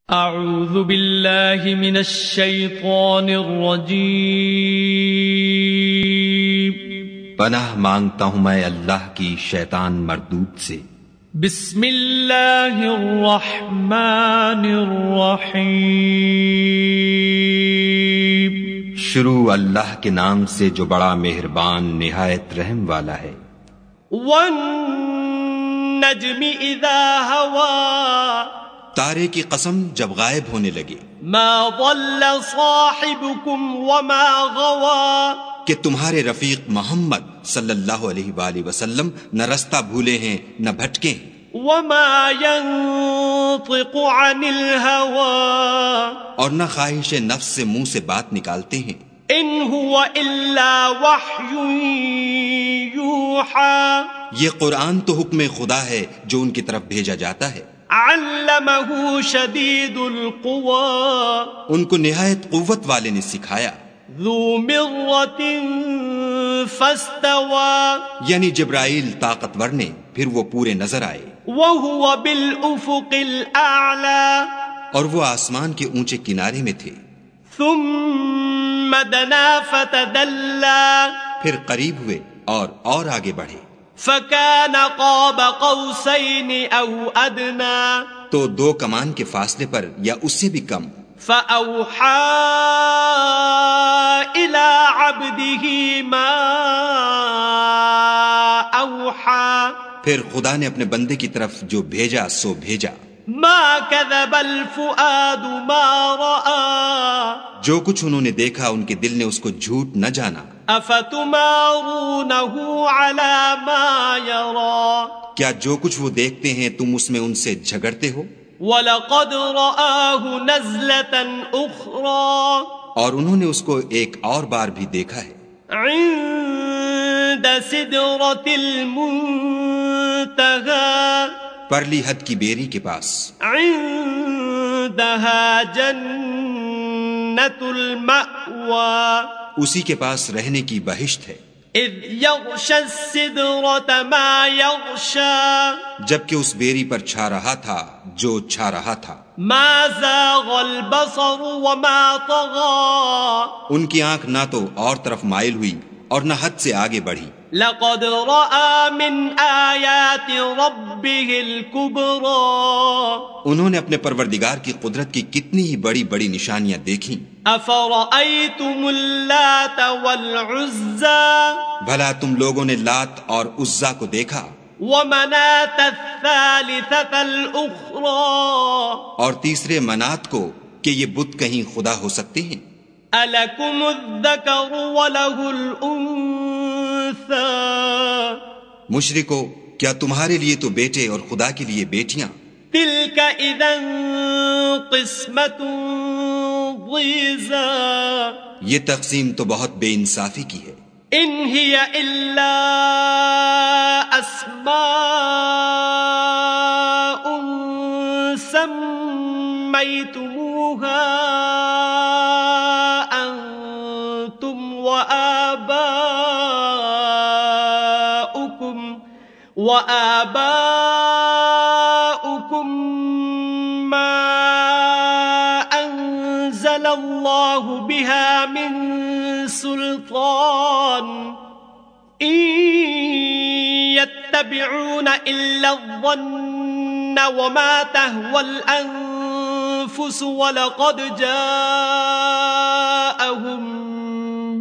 اعوذ باللہ من الشیطان الرجیم، پناہ مانگتا ہوں میں اللہ کی شیطان مردود سے۔ بسم اللہ الرحمن الرحیم، شروع اللہ کے نام سے جو بڑا مہربان نہایت رحم والا ہے۔ والنجم اذا ہوا، تارے کی قسم جب غائب ہونے لگے۔ ما ضل صاحبکم وما غوا، کہ تمہارے رفیق محمد صلی اللہ علیہ وآلہ وسلم نہ رستہ بھولے ہیں نہ بھٹکے ہیں۔ وما ينطق عن الهوى، اور نہ خواہش نفس سے منہ سے بات نکالتے ہیں۔ ان هو الا وحی یوحى، یہ قرآن تو حکم خدا ہے جو ان کی طرف بھیجا جاتا ہے۔ علمہ شدید القوى، ان کو نہایت قوت والے نے سکھایا۔ ذو مرۃ فاستوى، یعنی جبرائیل طاقتور نے پھر وہ پورے نظر آئے۔ وهو بالافق الاعلى، اور وہ آسمان کے اونچے کنارے میں تھے۔ ثم دنا فتدلى، پھر قریب ہوئے اور آگے بڑھے۔ فكان قاب قوسين او ادنى، تو دو کمان کے فاصلے پر یا اس سے بھی کم۔ فأوحى إلى عبده ما أوحى، پھر خدا نے اپنے بندے کی طرف جو بھیجا سو بھیجا۔ ما كذب الفؤاد ما رأى، جو کچھ انہوں نے دیکھا ان کے دل نے اس کو جھوٹ نہ جانا۔ أفتمارونه على ما يرى، کیا جو کچھ وہ دیکھتے ہیں تم اس میں ان سے جھگڑتے ہو؟ وَلَقَدْ رَآهُ نَزْلَةً أُخْرَى، اور انہوں نے اس کو ایک اور بار بھی دیکھا ہے۔ عند سدرة المنتهى، پرلی حد کی بیری کے پاس۔ عندها جنة المأوى، اسی کے پاس رہنے کی بہشت ہے۔ اذ یغشى السدرة ما یغشى، جبکہ اس بیری پر چھا رہا تھا جو چھا رہا تھا۔ ما زاغ البصر وما طغى، ان کی آنکھ نہ تو اور طرف مائل ہوئی اور نہ حد سے آگے بڑھی۔ لقد رأى من آیات ربه الكبرى، انہوں نے اپنے پروردگار کی قدرت کی کتنی ہی بڑی بڑی نشانیاں دیکھیں۔ افرأيتم اللات والعزى، بھلا تم لوگوں نے لات اور عزا کو دیکھا؟ ومناة الثالثة الأخرى، اور تیسرے منات کو کہ یہ بت کہیں خدا ہو سکتے ہیں؟ ألكم الذكر وله الأنثى، مشرکو کیا تمہارے لیے تو بیٹے اور خدا کے لیے بیٹیاں؟ تلك إذا قسمة ضيزى، یہ تقسیم تو بہت بے انصافی کی ہے۔ إن هي إلا أسماء سميتموها أنتم وآباؤكم ما أنزل الله بها من سلطان، إن يتبعون إلا الظن وما تهوى الأنفس ولقد جاءهم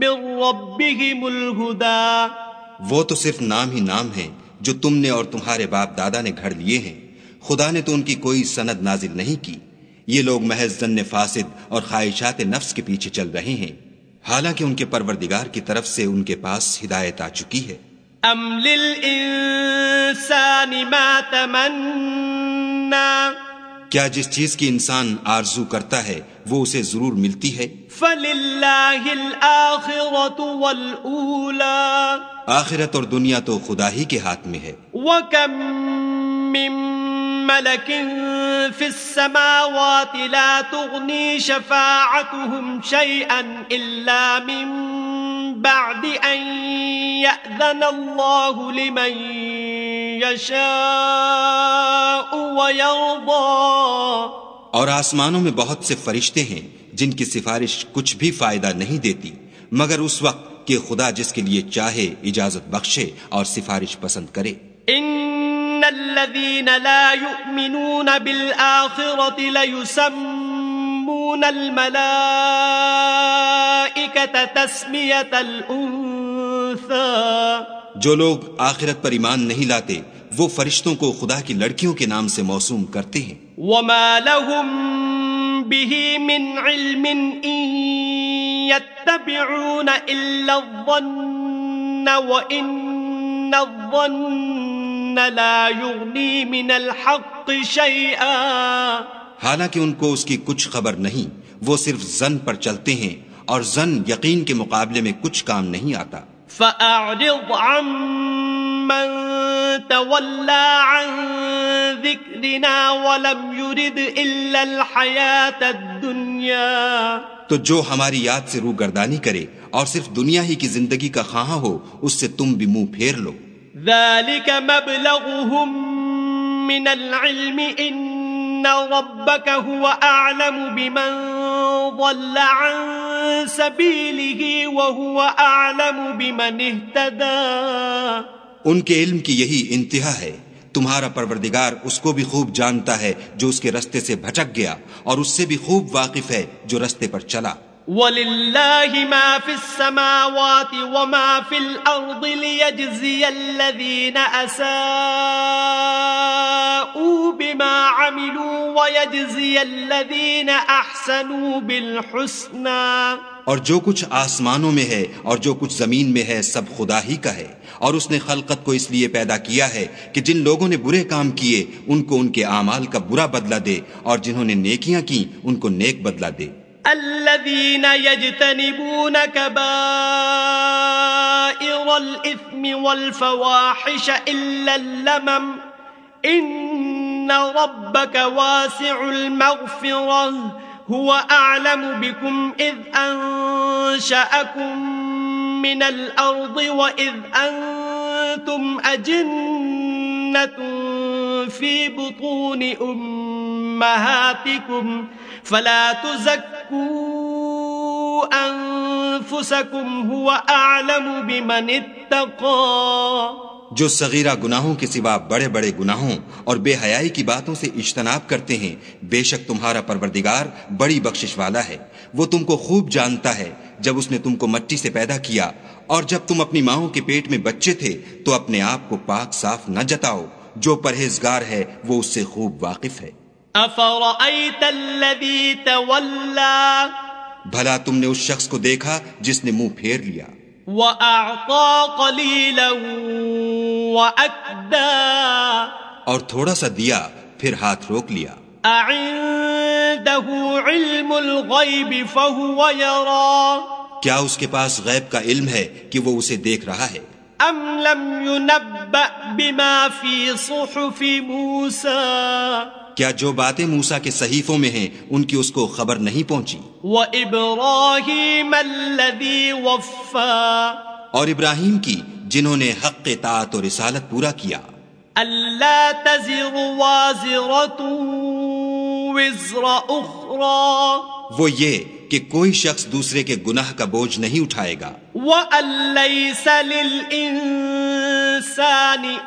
من ربهم الهدى۔ وہ تو صرف نام ہی نام ہیں جو تم نے اور تمہارے باپ دادا نے گھڑ لیے ہیں، خدا نے تو ان کی کوئی سند نازل نہیں کی۔ یہ لوگ محض ظن فاسد اور خواہشات نفس کے پیچھے چل رہے ہیں، حالانکہ ان کے پروردگار کی طرف سے ان کے پاس ہدایت آ چکی ہے۔ ام للانسان ما تمنى، کیا جس چیز کی انسان آرزو کرتا ہے وہ اسے ضرور ملتی ہے؟ فللہ الآخرۃ والأولی، آخرت اور دنیا تو خدا ہی کے ہاتھ میں ہے۔ وَكَم مِّن مَلَكٍ فِي السَّمَاوَاتِ لَا تُغْنِي شَفَاعَتُهُمْ شَيْئًا إِلَّا مِن بَعْدِ أَن يَأْذَنَ اللَّهُ لِمَن يَشَاءُ وَيَرْضَىٰ، اور آسمانوں میں بہت سے فرشتے ہیں جن کی سفارش کچھ بھی فائدہ نہیں دیتی مگر اس وقت کہ خدا جس کے لیے چاہے اجازت بخشے اور سفارش پسند کرے. ان الذين لا يؤمنون بالآخرة ليسمون الملائكة تسمية الأنثى. جو لوگ آخرت پر ایمان نہیں لاتے وہ فرشتوں کو خدا کی لڑکیوں کے نام سے موسوم کرتے ہیں. وما لهم به من علم ان يتبعون الا الظن وان الظن لا يغني من الحق شيئا. حالانکہ ان کو اس کی کچھ خبر نہیں، وہ صرف ظن پر چلتے ہیں اور ظن یقین کے مقابلے میں کچھ کام نہیں آتا. فأعرض عمن تولى عن ذكرنا ولم يرد إلا الحياة الدنيا. تو جو ہماری یاد سے روگردانی کرے اور صرف دنیا ہی کی زندگی کا خواہاں ہو اس سے تم بھی منہ پھیر لو. ذلك مبلغهم من العلم ان ربك هو اعلم بمن ضل عن سبيله وهو اعلم بمن اهتدى. ان کے علم کی یہی انتہا ہے، تمہارا پروردگار اس کو بھی خوب جانتا ہے جو اس کے رستے سے بھٹک گیا اور اس سے بھی خوب واقف ہے جو رستے پر چلا. وَلِلَّهِ مَا فِي السَّمَاوَاتِ وَمَا فِي الْأَرْضِ لِيَجْزِيَ الَّذِينَ أَسَاءُوا بِمَا عَمِلُوا وَيَجْزِيَ الَّذِينَ أَحْسَنُوا بِالْحُسْنَى. اور جو کچھ آسمانوں میں ہے اور جو کچھ زمین میں ہے سب خدا ہی کا ہے، اور اس نے خلقت کو اس لیے پیدا کیا ہے کہ جن لوگوں نے برے کام کیے ان کو ان کے اعمال کا برا بدلہ دے اور جنہوں نے نیکیاں کی ان کو نیک بدلہ دے. الذين يجتنبون كبائر الإثم والفواحش إلا اللمم إن ربك واسع المغفرة هو أعلم بكم إذ أنشأكم من الأرض وإذ أنتم أجنة في بطون أمهاتكم فلا تزكوا أنفسكم هو أعلم بمن اتقى. جو صغیرہ گناہوں کے سوا بڑے بڑے گناہوں اور بے حیائی کی باتوں سے اجتناب کرتے ہیں، بے شک تمہارا پروردگار بڑی بخشش والا ہے. وہ تم کو خوب جانتا ہے جب اس نے تم کو مٹی سے پیدا کیا اور جب تم اپنی ماؤں کے پیٹ میں بچے تھے تو اپنے آپ کو پاک صاف نہ جتاؤ. جو پرہیزگار ہے وہ اس سے خوب واقف ہے. افرأيت الذي تولى. بھلا تم نے اس شخص کو دیکھا جس نے منہ پھیر لیا وأعطى قليلا وأكدى. اور تھوڑا سا دیا پھر ہاتھ روک لیا. أعنده علم الغيب فهو يرى. کیا اس کے پاس غیب کا علم ہے کہ وہ اسے دیکھ رہا ہے؟ ام لم ينبأ بما في صحف موسى. کیا جو باتیں موسیٰ کے صحیفوں میں ہیں ان کی اس کو خبر نہیں پہنچی؟ وإبراهيم الذي وفى. اور ابراہیم کی جنہوں نے حق اطاعت اور رسالت پورا کیا. ألا تزر وازرة وزر أخرى. وہ یہ کہ کوئی شخص دوسرے کے گناہ کا بوجھ نہیں اٹھائے گا. وَأَن لَّيْسَ لِلْإِنسَانِ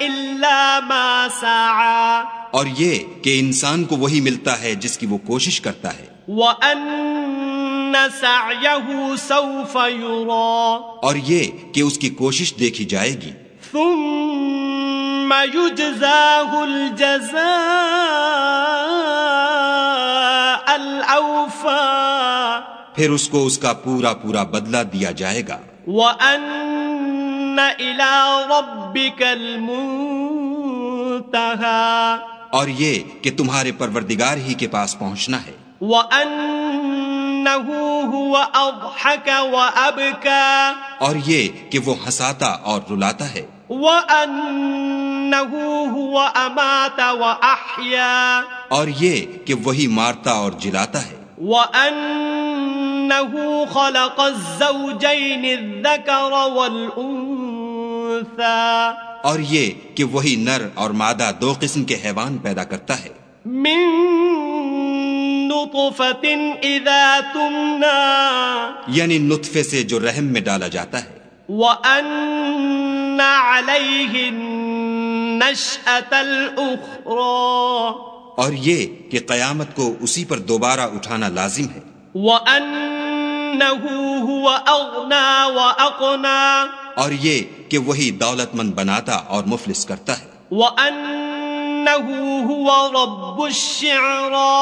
إِلَّا مَا سَعَى. اور یہ کہ انسان کو وہی ملتا ہے جس کی وہ کوشش کرتا ہے. وَأَنَّ سَعْيَهُ سَوْفَ يُرَى. اور یہ کہ اس کی کوشش دیکھی جائے گی. ثُمَّ يُجْزَاهُ الْجَزَاءَ الْأَوْفَى. پھر اس کو اس کا پورا پورا بدلہ دیا جائے گا. وَأَنَّ إِلَىٰ رَبِّكَ الْمُنتَهَىٰ. اور یہ کہ تمہارے پروردگار ہی کے پاس پہنچنا ہے. وَأَنَّهُ هُوَ أَضْحَكَ وَأَبْكَىٰ. اور یہ کہ وہ ہنساتا اور رلاتا ہے. وَأَنَّهُ هُوَ أَمَاتَ وَأَحْيَا. اور یہ کہ وہی مارتا اور جلاتا ہے. وَأَنَّهُ خَلَقَ الزَّوْجَيْنِ الذَّكَرَ وَالْأُنثَىٰ. اور یہ کہ وہی نر اور مادہ دو قسم کے حیوان پیدا کرتا ہے. مِن نطفة إذا تمنى یعنی نطفے سے جو رحم میں ڈالا جاتا ہے. وأن عليه النشأة الأخرى اور یہ کہ قیامت کو اسی پر دوبارہ اٹھانا لازم ہے. وأنه هو أغنى وأقنى اور یہ کہ وہی دولت مند بناتا اور مفلس کرتا ہے. وأنه هو رب الشعرى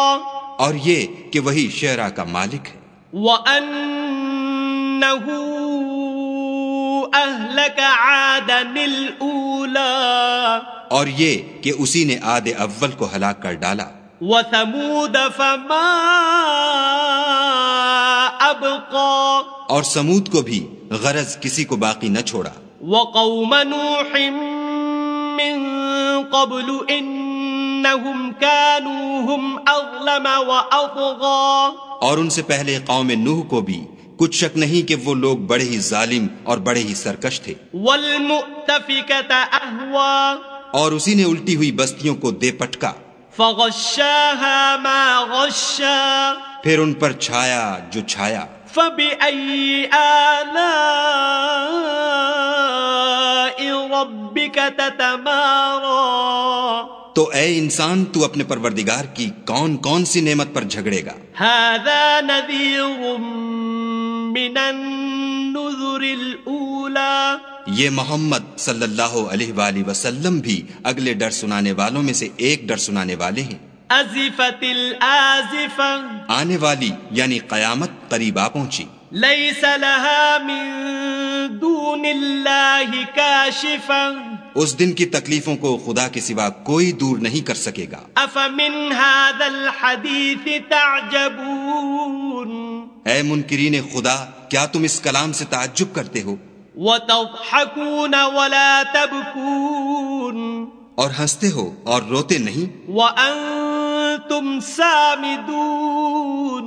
اور یہ کہ وہی شعرا کا مالک ہے. وأنه أهلك عادا الأولى اور یہ کہ اسی نے عاد اول کو ہلاک کر ڈالا. وثمود فما أبقى اور سمود کو بھی غرض کسی کو باقی نہ چھوڑا. وقوم نوح من قبل إنهم كانوا هم أظلم وأطغى اور ان سے پہلے قوم نوح کو بھی کچھ شک نہیں کہ وہ لوگ بڑے ہی ظالم اور بڑے ہی سرکش تھے. والمؤتفكة أهوى اور اسی نے الٹی ہوئی بستیوں کو دے پٹکا. فغشاها ما غشا پھر ان پر چھایا جو چھایا. فبأي آلاء ربك تتمارى تو اے انسان تو اپنے پروردگار کی کون کون سی نعمت پر جھگڑے گا. هذا نذير من النذر الأولى یہ محمد صلی اللہ علیہ وآلہ وسلم بھی اگلے ڈر سنانے والوں میں سے ایک ڈر سنانے والے ہیں. أزفت الآزفة آنے والی یعنی قیامت قریب آ پہنچی. ليس لها من دون الله كاشفة اس دن کی تکلیفوں کو خدا کے سوا کوئی دور نہیں کر سکے گا. أفمن هذا الحديث تعجبون اے منکرین خدا کیا تم اس کلام سے تعجب کرتے ہو؟ وتضحكون ولا تبكون اور ہنستے ہو اور روتے نہیں. وأنتم سامدون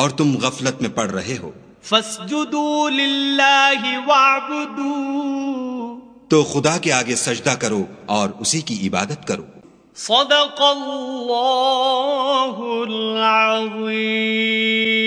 اور تم غفلت میں پڑ رہے ہو. فاسجدوا لله واعبدوا تو خدا کے آگے سجدہ کرو اور اسی کی عبادت کرو. صدق اللہ العظیم.